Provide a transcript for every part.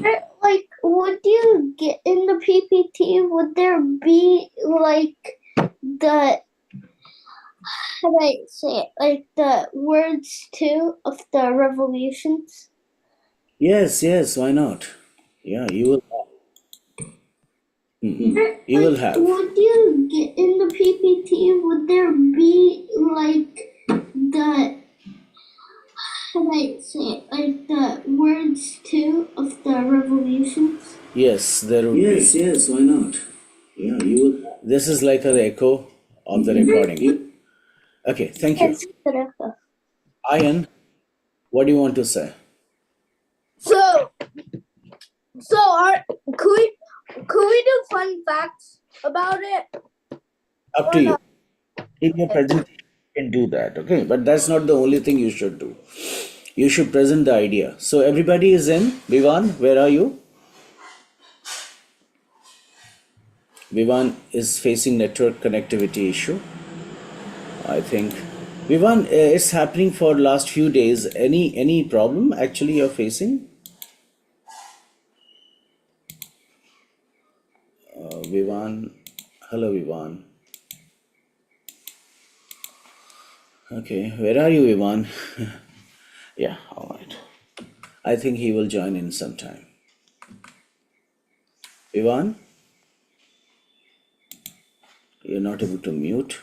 Like, would you get in the PPT? Would there be like the how do I say it? Like the words too of the revolutions? Yes, yes, why not? Yeah, you will have. You will Like, have. would you get in the PPT? Would there be like the how do I say it? Like the words too of the revolutions? Yes, there would Yes, be. yes, why not? Yeah, you will have. This is like an echo of the recording. Okay, thank you. Yes, Rafa. Ian, what do you want to say? So, could we do fun facts about it? Up Or to you. not? In your presentation, you can do that, okay? But that's not the only thing you should do. You should present the idea. So everybody is in. Vivan, where are you? Vivan is facing network connectivity issue. I think. Vivan, it's happening for last few days. Any problem actually you're facing? Vivan, hello Vivan. Okay, where are you, Vivan? Yeah, all right. I think he will join in sometime. Vivan, you're not able to mute.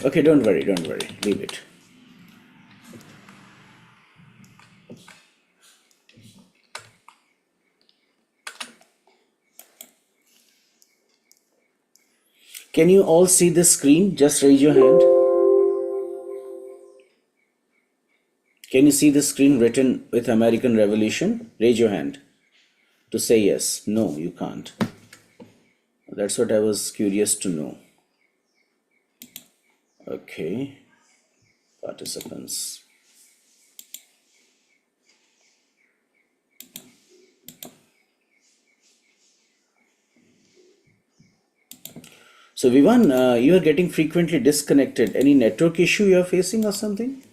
Okay, don't worry, leave it. Can you all see the screen? Just raise your hand. Can you see the screen written with American Revolution? Raise your hand to say yes. No, you can't. That's what I was curious to know. Okay, participants. So Vivan, you are getting frequently disconnected. Any network issue you are facing or something?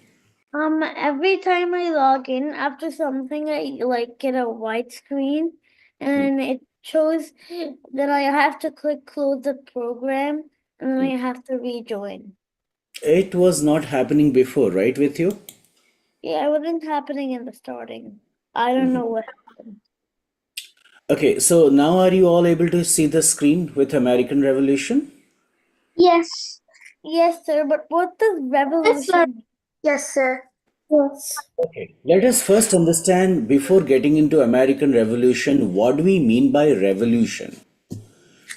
Every time I log in after something, I like get a white screen and it shows that I have to click close the program and then I have to rejoin. It was not happening before, right, with you? Yeah, it wasn't happening in the starting. I don't know what happened. Okay, so now are you all able to see the screen with American Revolution? Yes. Yes, sir, but what does revolution? Yes, sir. Yes. Okay, let us first understand before getting into American Revolution what do we mean by revolution.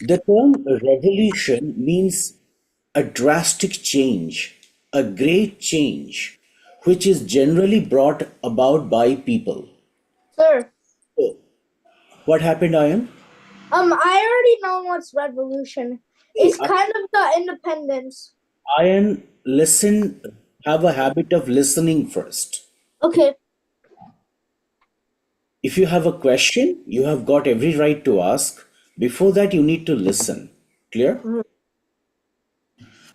The term revolution means a drastic change, a great change, which is generally brought about by people. Sir. So, what happened, Ian? I already know what's revolution. It's kind of the independence. Ian, listen, have a habit of listening first. Okay. If you have a question, you have got every right to ask. Before that, you need to listen. Clear?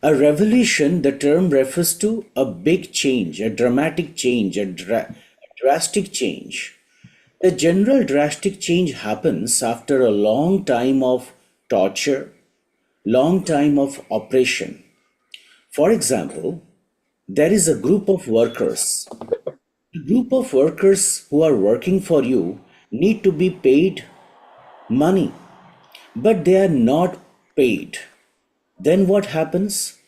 A revolution, the term refers to a big change, a dramatic change, a drastic change. The general drastic change happens after a long time of torture, long time of oppression. For example, there is a group of workers. The group of workers who are working for you need to be paid money, but they are not paid. Then what happens?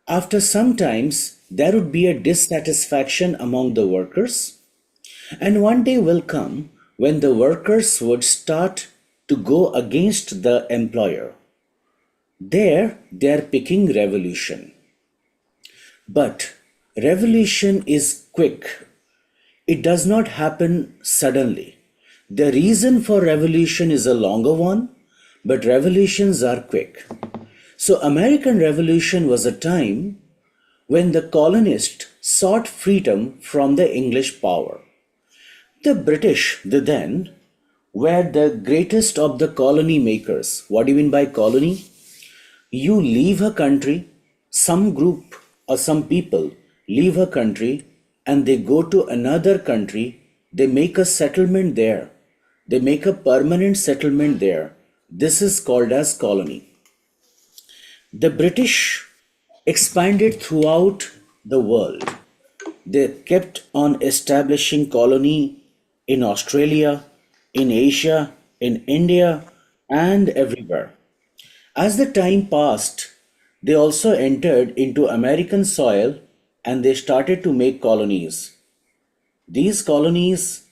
After some times, there would be a dissatisfaction among the workers, and one day will come when the workers would start to go against the employer. There, they are picking revolution. But revolution is quick. It does not happen suddenly. The reason for revolution is a longer one, but revolutions are quick. So American Revolution was a time when the colonists sought freedom from the English power. The British, the then, were the greatest of the colony makers. What do you mean by colony? You leave a country, some group or some people leave a country and they go to another country, they make a settlement there, they make a permanent settlement there. This is called as colony. The British expanded throughout the world. They kept on establishing colony in Australia, in Asia, in India, and everywhere. As the time passed, they also entered into American soil and they started to make colonies. These colonies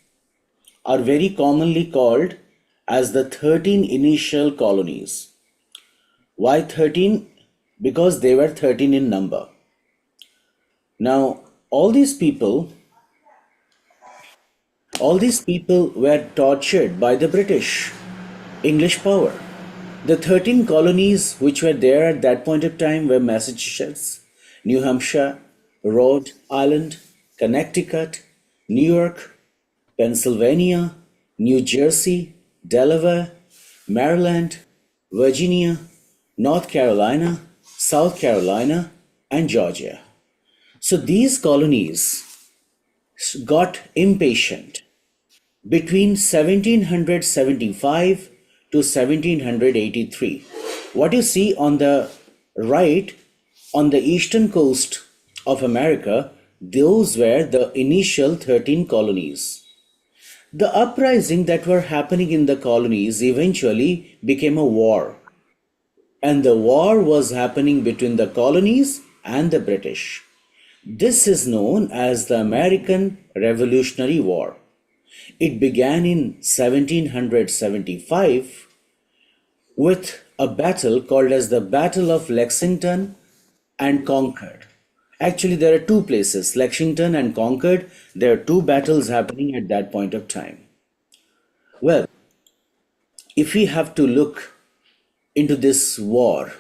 are very commonly called as the 13 initial colonies. Why 13? Because they were 13 in number. Now, all these people were tortured by the British, English power. The 13 colonies which were there at that point of time were Massachusetts, New Hampshire, Rhode Island, Connecticut, New York, Pennsylvania, New Jersey, Delaware, Maryland, Virginia, North Carolina, South Carolina, and Georgia. So these colonies got impatient between 1775 to 1783. What you see on the right, on the eastern coast of America, those were the initial 13 colonies. The uprising that were happening in the colonies eventually became a war, and the war was happening between the colonies and the British. This is known as the American Revolutionary War. It began in 1775 with a battle called as the Battle of Lexington and Concord. Actually, there are two places, Lexington and Concord. There are two battles happening at that point of time. Well, if we have to look into this war,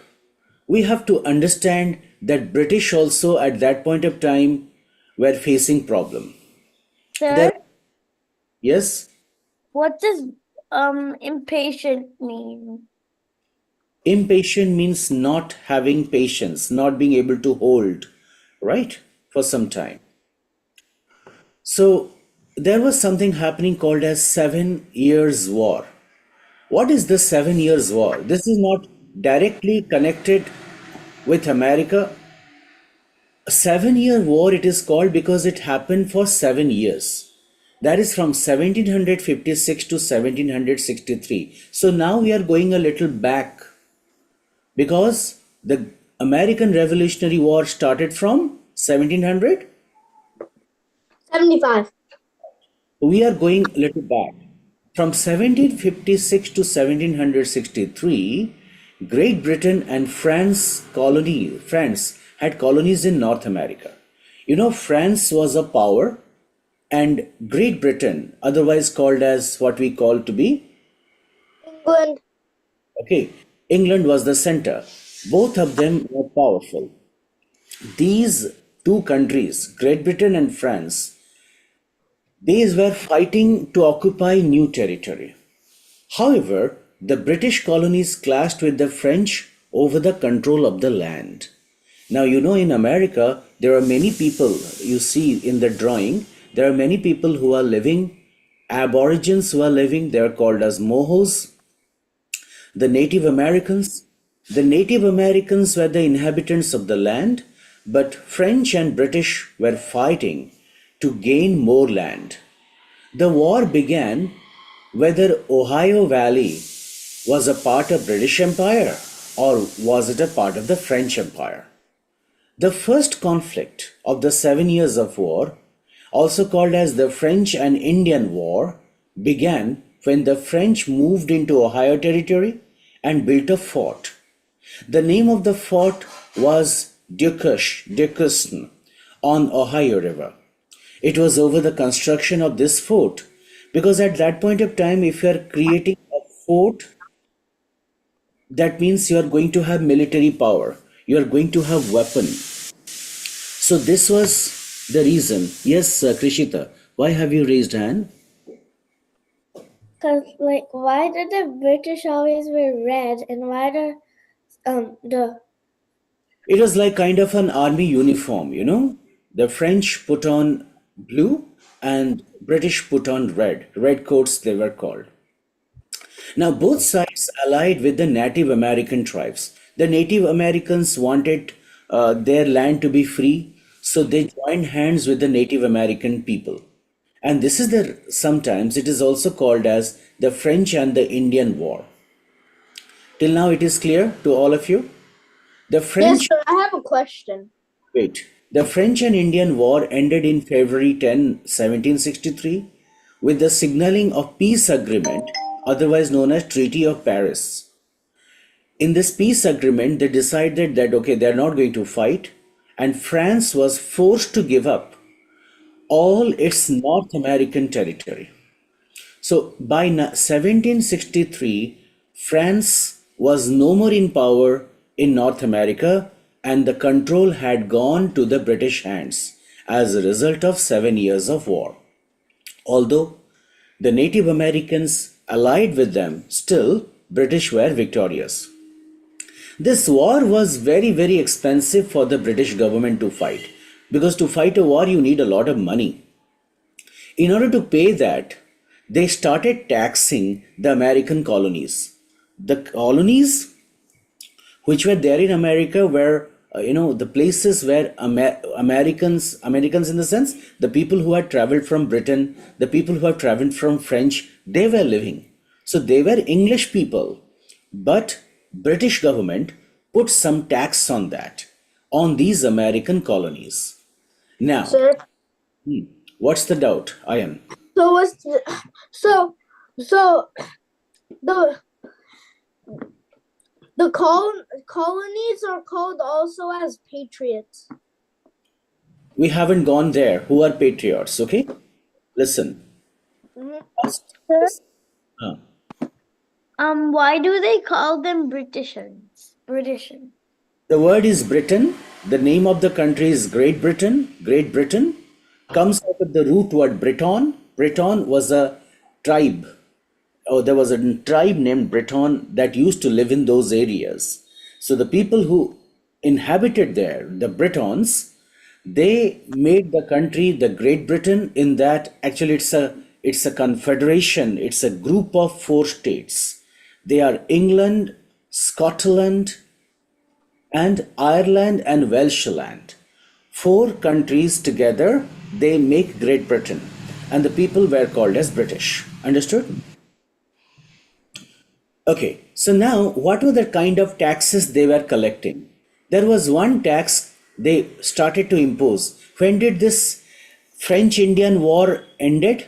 we have to understand that British also at that point of time were facing problem. There, Sir, yes, what does impatient mean? impatient means not having patience, not being able to hold, right, for some time. So there was something happening called as 7 Years' War. What is the 7 Years' War? This is not directly connected with America. A 7 year war it is called because it happened for 7 years. That is from 1756 to 1763. So now we are going a little back because the American Revolutionary War started from 1700. 75. We are going a little back. From 1756 to 1763, Great Britain and France had colonies in North America. You know, France was a power, and Great Britain, otherwise called as what we call to be, England. okay, England was the center. Both of them were powerful. These two countries, Great Britain and France, these were fighting to occupy new territory. However, the British colonies clashed with the French over the control of the land. Now, you know, in America, there are many people, you see in the drawing, there are many people who are living, aborigines who are living, they are called as Mohos, the Native Americans. The Native Americans were the inhabitants of the land, but French and British were fighting to gain more land. The war began whether Ohio Valley was a part of British Empire or was it a part of the French Empire. The first conflict of the 7 Years of War, also called as the French and Indian War, began when the French moved into Ohio Territory and built a fort. The name of the fort was Duquesne on Ohio River. It was over the construction of this fort because at that point of time, if you are creating a fort, that means you are going to have military power, you are going to have weapon. So this was the reason. Yes, Krishita, why have you raised hand? Cause like, why did the British always wear red, and why the It was like kind of an army uniform. The French put on blue and British put on red. Red coats they were called. Now both sides allied with the Native American tribes. The Native Americans wanted their land to be free, so they joined hands with the Native American people. And this is the sometimes it is also called as the French and the Indian War. Till now it is clear to all of you? The yes, French sir, I have a question. Wait. The French and Indian War ended in February 10, 1763, with the signaling of peace agreement, otherwise known as Treaty of Paris. In this peace agreement, they decided that okay, they're not going to fight, and France was forced to give up all its North American territory. So by 1763, France was no more in power in North America and the control had gone to the British hands as a result of 7 years of war. Although the Native Americans allied with them, still British were victorious. This war was very, very expensive for the British government to fight because to fight a war you need a lot of money. In order to pay that, they started taxing the American colonies. The colonies which were there in America were, the places where Americans in the sense, the people who had traveled from Britain, the people who had traveled from French, they were living. So they were English people, but British government put some tax on that, on these American colonies. Now, Sir, what's the doubt, Ian? so what's the, so the the colonies are called also as patriots. We haven't gone there. Who are patriots? Okay, listen. First- Sir, uh, why do they call them Britishers? Britishers. the word is Britain. The name of the country is Great Britain. Great Britain comes out of the root word Briton. Briton was a tribe. Oh, there was a tribe named Breton that used to live in those areas. So the people who inhabited there, the Britons, they made the country the Great Britain. In that, actually, it's a confederation. It's a group of four states. They are England, Scotland, and Ireland and Welshland. Four countries together, they make Great Britain, and the people were called as British. Understood? Okay, so now what were the kind of taxes they were collecting? There was one tax they started to impose. When did this French Indian War ended?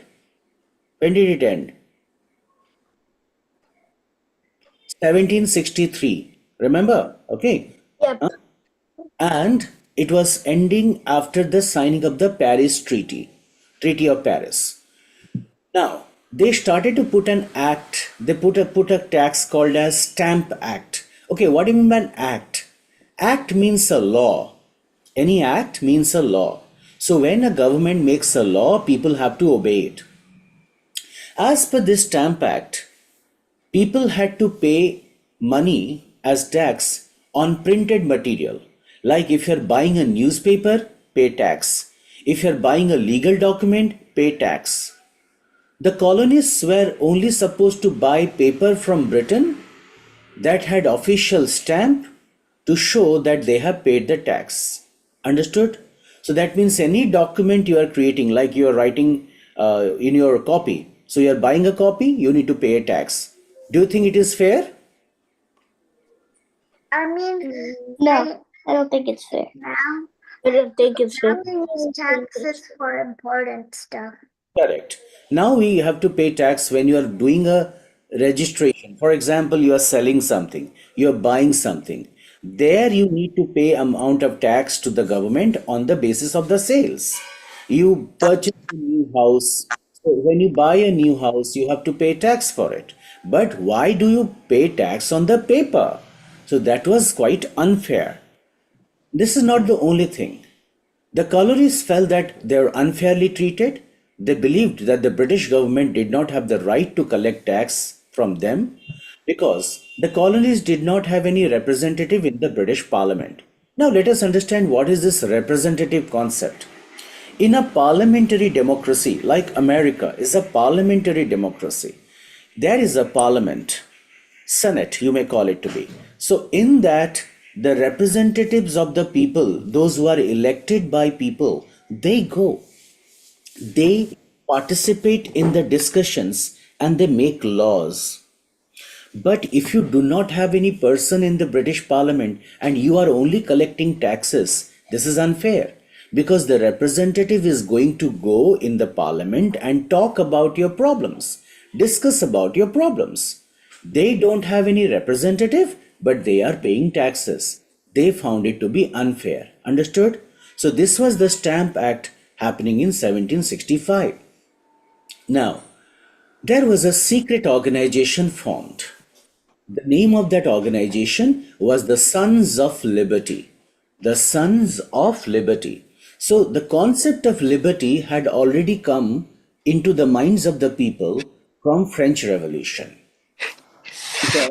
When did it end? 1763. Remember? Okay. Yep. And it was ending after the signing of the Paris Treaty, Treaty of Paris. Now, they started to put an act, they put a tax called as Stamp Act. Okay, what do you mean by an act? Act means a law. Any act means a law. So when a government makes a law, people have to obey it. As per this Stamp Act, people had to pay money as tax on printed material. Like if you're buying a newspaper, pay tax. If you're buying a legal document, pay tax. The colonists were only supposed to buy paper from Britain that had official stamp to show that they have paid the tax. Understood? So that means any document you are creating, like you are writing in your copy. So you are buying a copy, you need to pay a tax. Do you think it is fair? I mean, No, I don't think it's fair. I don't think it's Now fair. we use taxes for important stuff. Correct. Now we have to pay tax when you are doing a registration. For example, you are selling something, you are buying something. There you need to pay amount of tax to the government on the basis of the sales. You purchase a new house. So when you buy a new house, you have to pay tax for it. But why do you pay tax on the paper? So that was quite unfair. This is not the only thing. The colonists felt that they were unfairly treated. They believed that the British government did not have the right to collect tax from them because the colonies did not have any representative in the British Parliament. Now, let us understand what is this representative concept. In a parliamentary democracy, like America is a parliamentary democracy, there is a parliament, Senate, you may call it to be. So, in that, the representatives of the people, those who are elected by people, they go, they participate in the discussions and they make laws. But if you do not have any person in the British Parliament and you are only collecting taxes, this is unfair because the representative is going to go in the Parliament and talk about your problems, discuss about your problems. They don't have any representative, but they are paying taxes. They found it to be unfair. Understood? So, this was the Stamp Act happening in 1765. Now, there was a secret organization formed. The name of that organization was the Sons of Liberty. The Sons of Liberty. So the concept of liberty had already come into the minds of the people from French Revolution. Because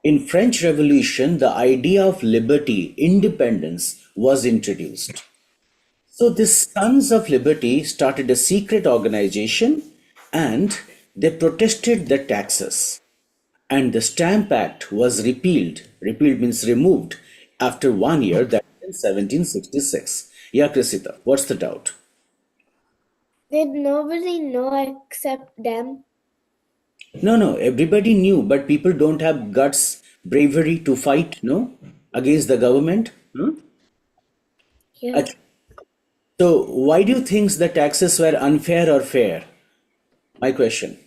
in French Revolution, the idea of liberty, independence was introduced. So this Sons of Liberty started a secret organization and they protested the taxes. And the Stamp Act was repealed. Repealed means removed after 1 year, that is in 1766. Yeah, Krisita, what's the doubt? Did nobody know except them? No, no, everybody knew, but people don't have guts, bravery to fight, no, against the government. Hmm? Yeah. Ach- So, why do you think the taxes were unfair or fair? My question.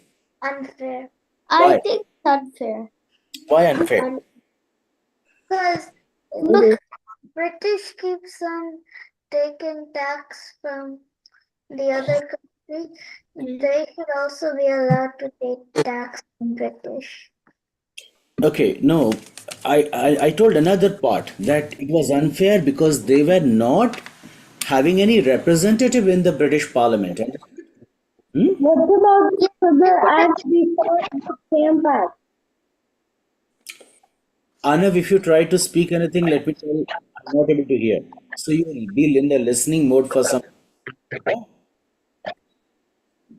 Unfair. I Why? think it's unfair. Why unfair? Because Look, British keeps on taking tax from the other country, they should also be allowed to take tax from British. Okay, no, I told another part that it was unfair because they were not having any representative in the British Parliament. Hmm? what about the other acts before the Stamp Act? Arnav, if you try to speak anything, let me tell you, I'm not able to hear. So you will be in the listening mode for some.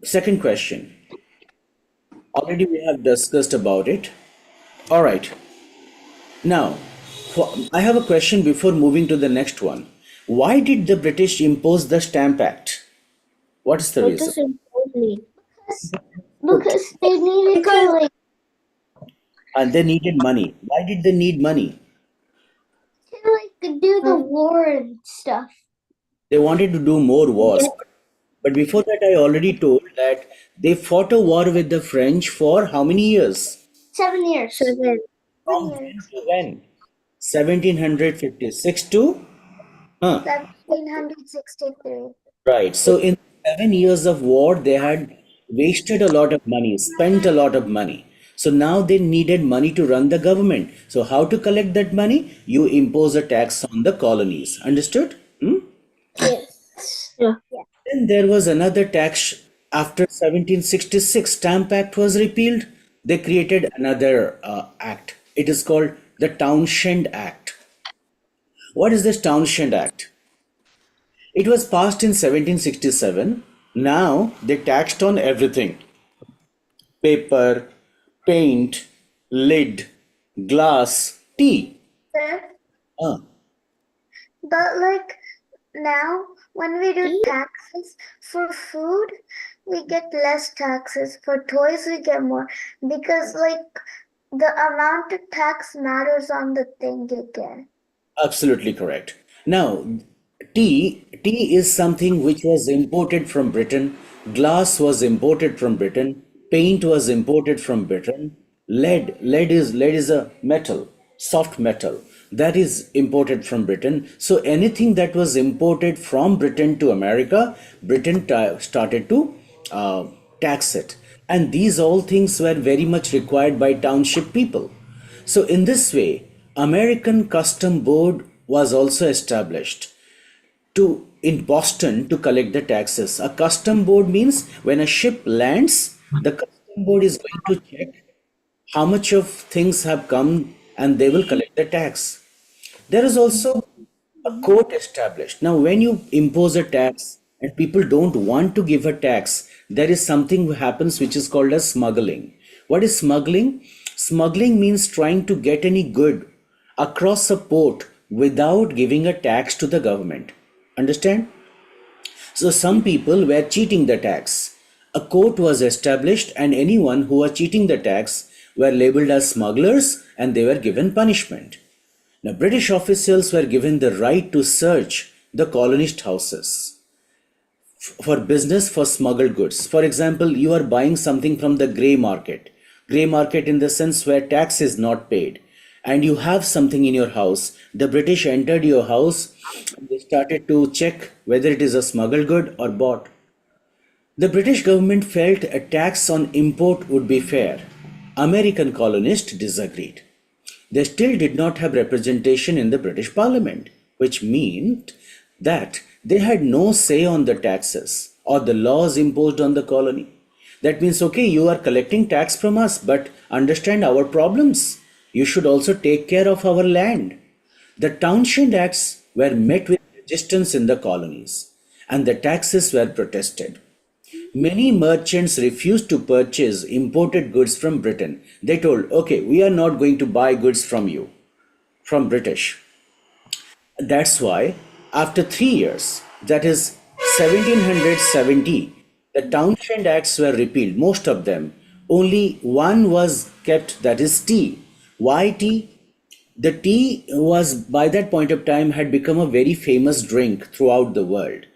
Second question. Already we have discussed about it. All right. Now, I have a question before moving to the next one. Why did the British impose the Stamp Act? What is the What reason? does impose mean? Because they needed to like And they needed money. Why did they need money? do the war and stuff. They wanted to do more wars. But before that, I already told that they fought a war with the French for how many years? 7 years. From when to when? 1756 to? Huh. 1763. Right. So in 7 years of war, they had wasted a lot of money, spent a lot of money. So now they needed money to run the government. So how to collect that money? You impose a tax on the colonies. Understood? Hmm? Yes. Yeah. Then there was another tax after 1766 Stamp Act was repealed. They created another act. It is called the Townshend Act. What is this Townshend Act? It was passed in 1767. Now they taxed on everything: paper, paint, lid, glass, tea. Sir, Ah, but like now, when we do taxes for food, we get less taxes. For toys, we get more. Because like the amount of tax matters on the thing you get. absolutely correct. Now, tea is something which was imported from Britain. Glass was imported from Britain. Paint was imported from Britain. Lead is a metal, soft metal that is imported from Britain. So anything that was imported from Britain to America, Britain started to uh, tax it, and these all things were very much required by township people. So, in this way, American Custom Board was also established to in Boston to collect the taxes. A custom board means when a ship lands, the custom board is going to check how much of things have come and they will collect the tax. There is also a court established. Now, when you impose a tax and people don't want to give a tax, there is something happens which is called as smuggling. What is smuggling? Smuggling means trying to get any good across a port without giving a tax to the government. Understand? So some people were cheating the tax. A court was established, and anyone who was cheating the tax were labeled as smugglers and they were given punishment. Now, British officials were given the right to search the colonist houses for business for smuggled goods. For example, you are buying something from the grey market in the sense where tax is not paid, and you have something in your house. The British entered your house and they started to check whether it is a smuggled good or bought. The British government felt a tax on import would be fair. American colonists disagreed. They still did not have representation in the British Parliament, which meant that they had no say on the taxes or the laws imposed on the colony. That means, okay, you are collecting tax from us, but understand our problems. You should also take care of our land. The Townshend Acts were met with resistance in the colonies, and the taxes were protested. Many merchants refused to purchase imported goods from Britain. They told, okay, we are not going to buy goods from you, from British. That's why, after 3 years, that is 1770, the Townshend Acts were repealed, most of them. Only one was kept, that is tea. Why tea? The tea was, by that point of time, had become a very famous drink throughout the world.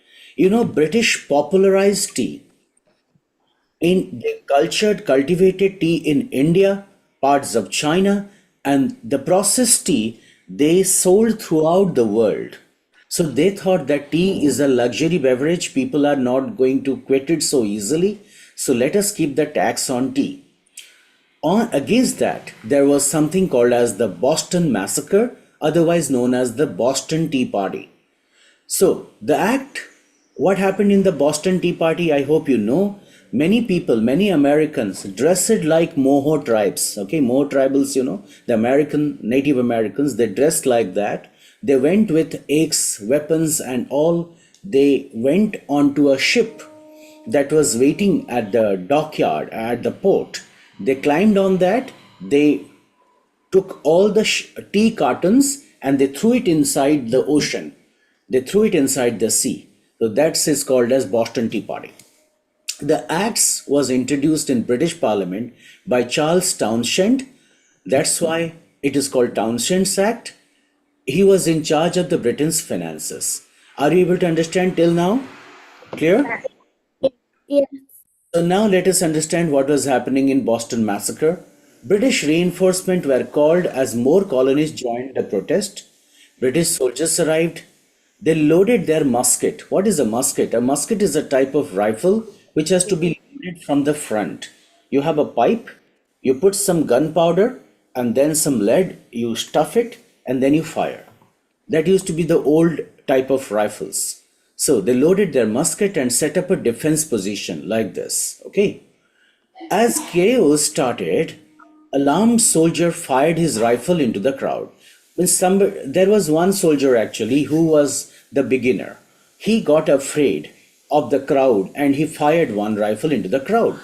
British popularized tea in they cultivated tea in India, parts of China, and the processed tea they sold throughout the world. So they thought that tea is a luxury beverage, people are not going to quit it so easily. So let us keep the tax on tea. On against that, there was something called as the Boston Massacre, otherwise known as the Boston Tea Party. So, the act, what happened in the Boston Tea Party, I hope you know. Many people, many Americans dressed like Moho tribes. Okay, Moho tribals, the American, Native Americans, they dressed like that. They went with axe, weapons, and all. They went onto a ship that was waiting at the dockyard, at the port. They climbed on that. They took all the tea cartons and they threw it inside the ocean. They threw it inside the sea. So that's is called as Boston Tea Party. The Acts was introduced in British Parliament by Charles Townshend. That's why it is called Townshend's Act. He was in charge of the Britain's finances. Are you able to understand till now? Clear? Yeah. So now let us understand what was happening in Boston Massacre. British reinforcement were called as more colonies joined the protest. British soldiers arrived. They loaded their musket. What is a musket? A musket is a type of rifle which has to be loaded from the front. You have a pipe, you put some gunpowder and then some lead, you stuff it and then you fire. That used to be the old type of rifles. So they loaded their musket and set up a defense position like this. Okay. As chaos started, alarmed soldier fired his rifle into the crowd. There was one soldier actually who was the beginner. He got afraid of the crowd and he fired one rifle into the crowd.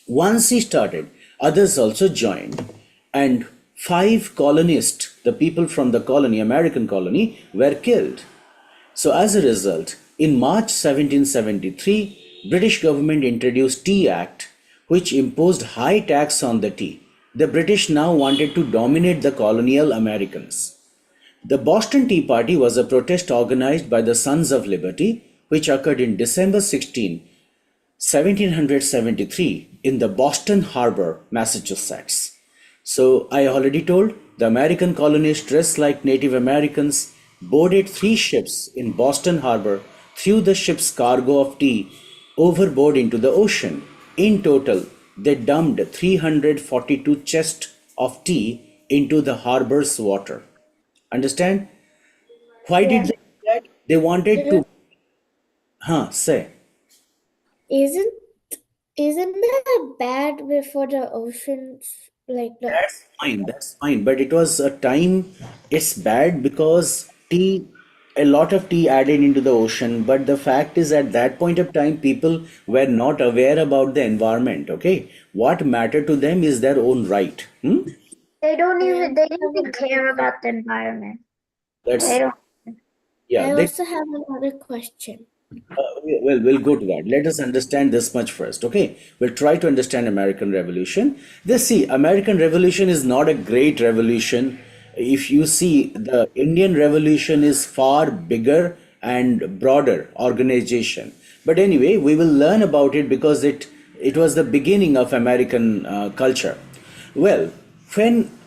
Once he started, others also joined, and 5 colonists, the people from the colony, American colony, were killed. So as a result, in March 1773, British government introduced Tea Act, which imposed high tax on the tea. The British now wanted to dominate the colonial Americans. The Boston Tea Party was a protest organized by the Sons of Liberty, which occurred in December 16, 1773, in the Boston Harbor, Massachusetts. So I already told the American colonists dressed like Native Americans boarded 3 ships in Boston Harbor, threw the ship's cargo of tea overboard into the ocean. In total, they dumped 342 chests of tea into the harbor's water. Understand? Why did Yeah. they do that? They wanted Did to it? Huh, say. Isn't isn't that bad before the oceans like the That's fine, that's fine. But it was a time, it's bad because tea, a lot of tea added into the ocean. But the fact is, at that point of time, people were not aware about the environment, okay? What mattered to them is their own right. Hmm? They don't I even they also don't have even another care about the environment. They That's, don't. yeah, I they. also have another question. Well, we'll go to that. Let us understand this much first, okay? We'll try to understand American Revolution. This, see, American Revolution is not a great revolution. If you see, the Indian Revolution is far bigger and broader organization. But anyway, we will learn about it because it was the beginning of American culture. Well, when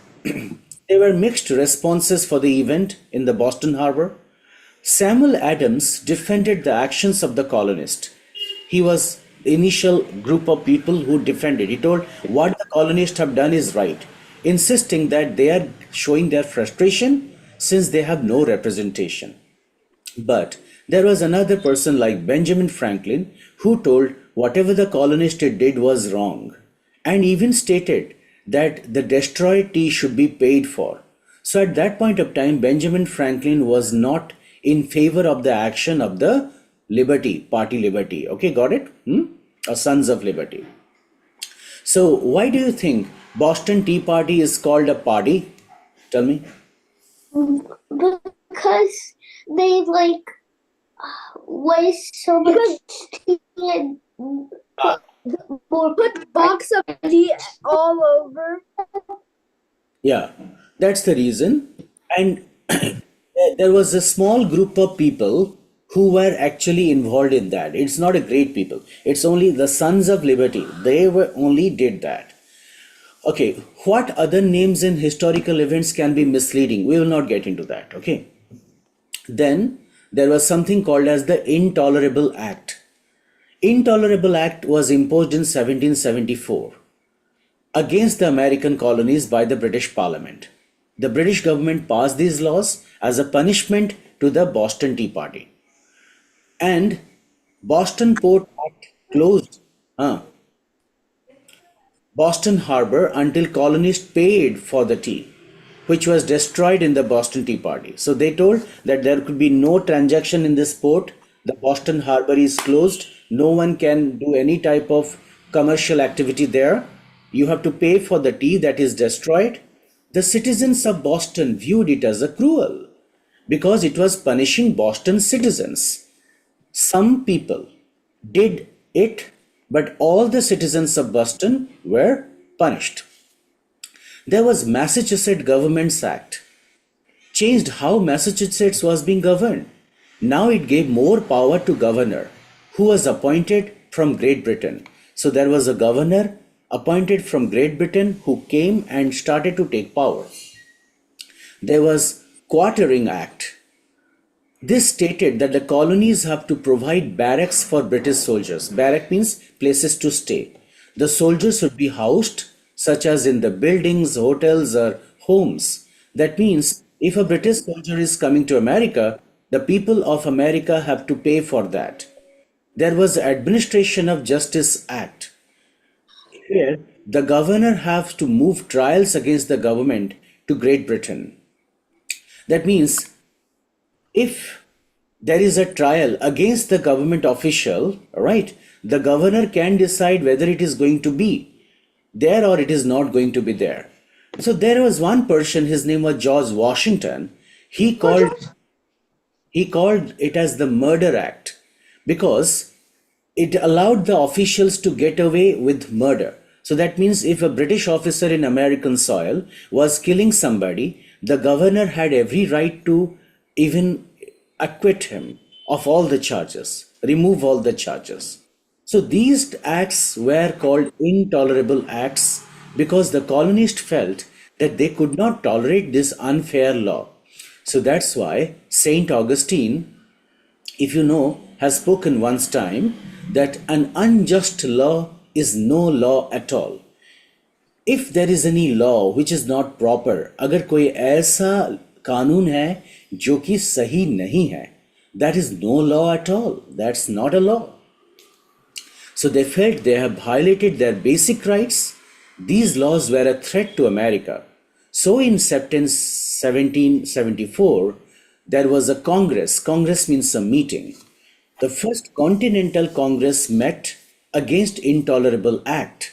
there were mixed responses for the event in the Boston Harbor, Samuel Adams defended the actions of the colonist. He was the initial group of people who defended. He told what the colonists have done is right, insisting that they are showing their frustration since they have no representation. But there was another person like Benjamin Franklin who told whatever the colonists did was wrong and even stated that the destroyed tea should be paid for. So at that point of time, Benjamin Franklin was not in favor of the action of the Liberty, Party Liberty. Okay, got it? Hmm? Or Sons of Liberty. So why do you think Boston Tea Party is called a party? Tell me. Because they like waste so much tea and put more Put box of tea all over. Yeah, that's the reason. And there was a small group of people who were actually involved in that. It's not a great people. It's only the Sons of Liberty. They were only did that. Okay, what other names in historical events can be misleading? We will not get into that. Okay. Then there was something called as the Intolerable Act. Intolerable Act was imposed in 1774 against the American colonies by the British Parliament. The British government passed these laws as a punishment to the Boston Tea Party. And Boston Port Act closed Boston Harbor until colonists paid for the tea, which was destroyed in the Boston Tea Party. So they told that there could be no transaction in this port. The Boston Harbor is closed. No one can do any type of commercial activity there. You have to pay for the tea that is destroyed. The citizens of Boston viewed it as a cruel because it was punishing Boston citizens. Some people did it, but all the citizens of Boston were punished. There was Massachusetts Governments Act, changed how Massachusetts was being governed. Now it gave more power to governor who was appointed from Great Britain. So there was a governor appointed from Great Britain who came and started to take power. There was Quartering Act. This stated that the colonies have to provide barracks for British soldiers. Barrack means places to stay. The soldiers should be housed, such as in the buildings, hotels, or homes. That means if a British soldier is coming to America, the people of America have to pay for that. There was the Administration of Justice Act. Here, the governor has to move trials against the government to Great Britain. That means if there is a trial against the government official, right, the governor can decide whether it is going to be there or it is not going to be there. So there was one person, his name was George Washington. He called he called it as the Murder Act because it allowed the officials to get away with murder. So that means if a British officer in American soil was killing somebody, the governor had every right to even acquit him of all the charges, remove all the charges. So these acts were called intolerable acts because the colonists felt that they could not tolerate this unfair law. So that's why Saint Augustine, if you know, has spoken once time that an unjust law is no law at all. If there is any law which is not proper, अगर कोई ऐसा कानून है जो कि सही नहीं है, That is no law at all. That's not a law. So they felt they have violated their basic rights. These laws were a threat to America. So in September 1774, there was a Congress. Congress means a meeting. The First Continental Congress met against Intolerable Act.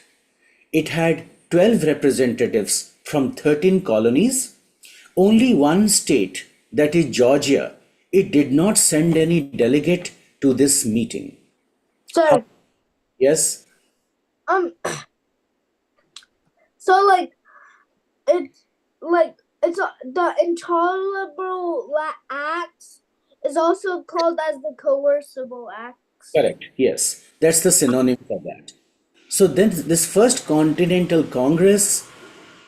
It had 12 representatives from 13 colonies. Only one state, that is Georgia, it did not send any delegate to this meeting. Sir, Yes, um, so it's the intolerable acts is also called as the coercible acts. correct. Yes, that's the synonym for that. So then this First Continental Congress,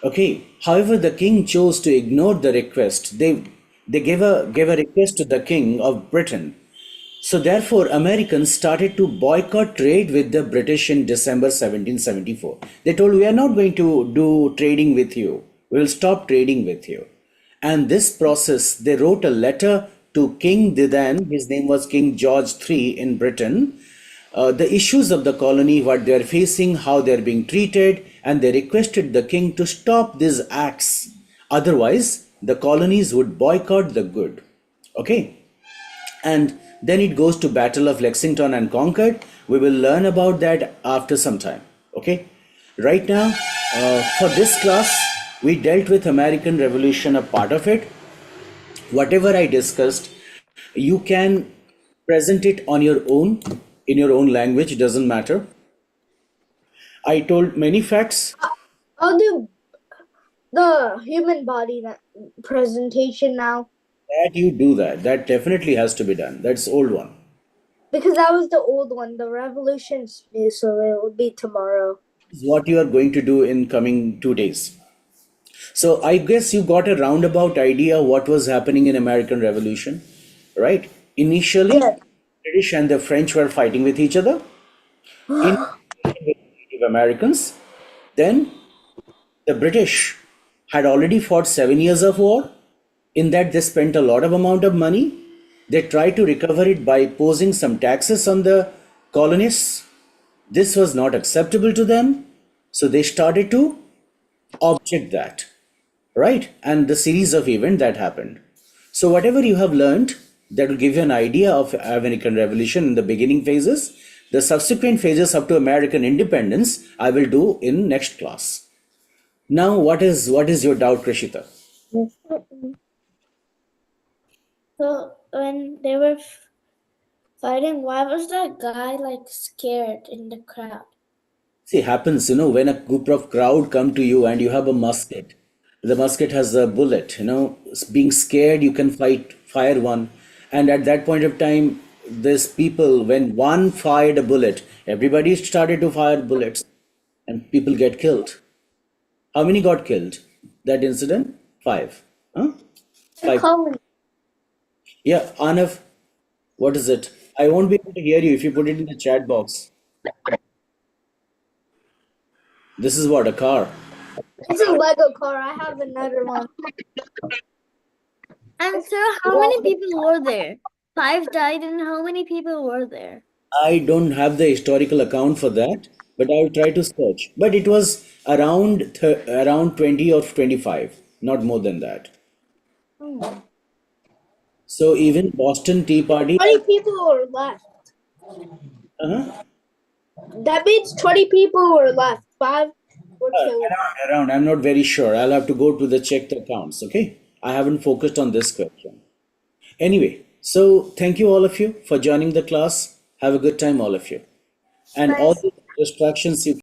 okay. However, the king chose to ignore the request. They gave a request to the king of Britain. So therefore, Americans started to boycott trade with the British in December 1774. They told, we are not going to do trading with you. We will stop trading with you. And this process, they wrote a letter to King then, his name was King George III in Britain, the issues of the colony, what they are facing, how they are being treated, and they requested the king to stop these acts. Otherwise, the colonies would boycott the good. Okay, and then it goes to Battle of Lexington and Concord. We will learn about that after some time. Okay, right now, for this class, we dealt with American Revolution, a part of it. Whatever I discussed, you can present it on your own, in your own language, doesn't matter. I told many facts. I'll do the human body presentation now That you do that. That definitely has to be done. That's old one. because that was the old one. The revolution's new, so it will be tomorrow. Is what you are going to do in coming 2 days. So I guess you got a roundabout idea what was happening in American Revolution, right? Initially, Yeah. British and the French were fighting with each other in with Native Americans. Then the British had already fought 7 years of war. In that, they spent a lot of amount of money. They tried to recover it by posing some taxes on the colonists. This was not acceptable to them, so they started to object that, right? And the series of events that happened. So whatever you have learned, that will give you an idea of American Revolution in the beginning phases. The subsequent phases up to American independence, I will do in next class. Now, what is your doubt, Krishita? So when they were fighting, why was that guy like scared in the crowd? See, happens, when a group of crowd come to you and you have a musket. The musket has a bullet, being scared, you can fire one. And at that point of time, this people, when one fired a bullet, everybody started to fire bullets and people get killed. How many got killed? That incident? Five. Huh? Five. Yeah, Anav, what is it? I won't be able to hear you if you put it in the chat box. This is what, a car? It's a Lego car. I have another one. And so, how many people were there? 5 died, and how many people were there? I don't have the historical account for that, but I'll try to search. But it was around 20 or 25, not more than that. Oh. So even Boston Tea Party. 20 people were left. Uh-huh. That means 20 people were left. 5 were killed. Around. I'm not very sure. I'll have to go to the check the accounts. Okay. I haven't focused on this question. Anyway, so thank you all of you for joining the class. Have a good time, all of you. And all Bye. the distractions you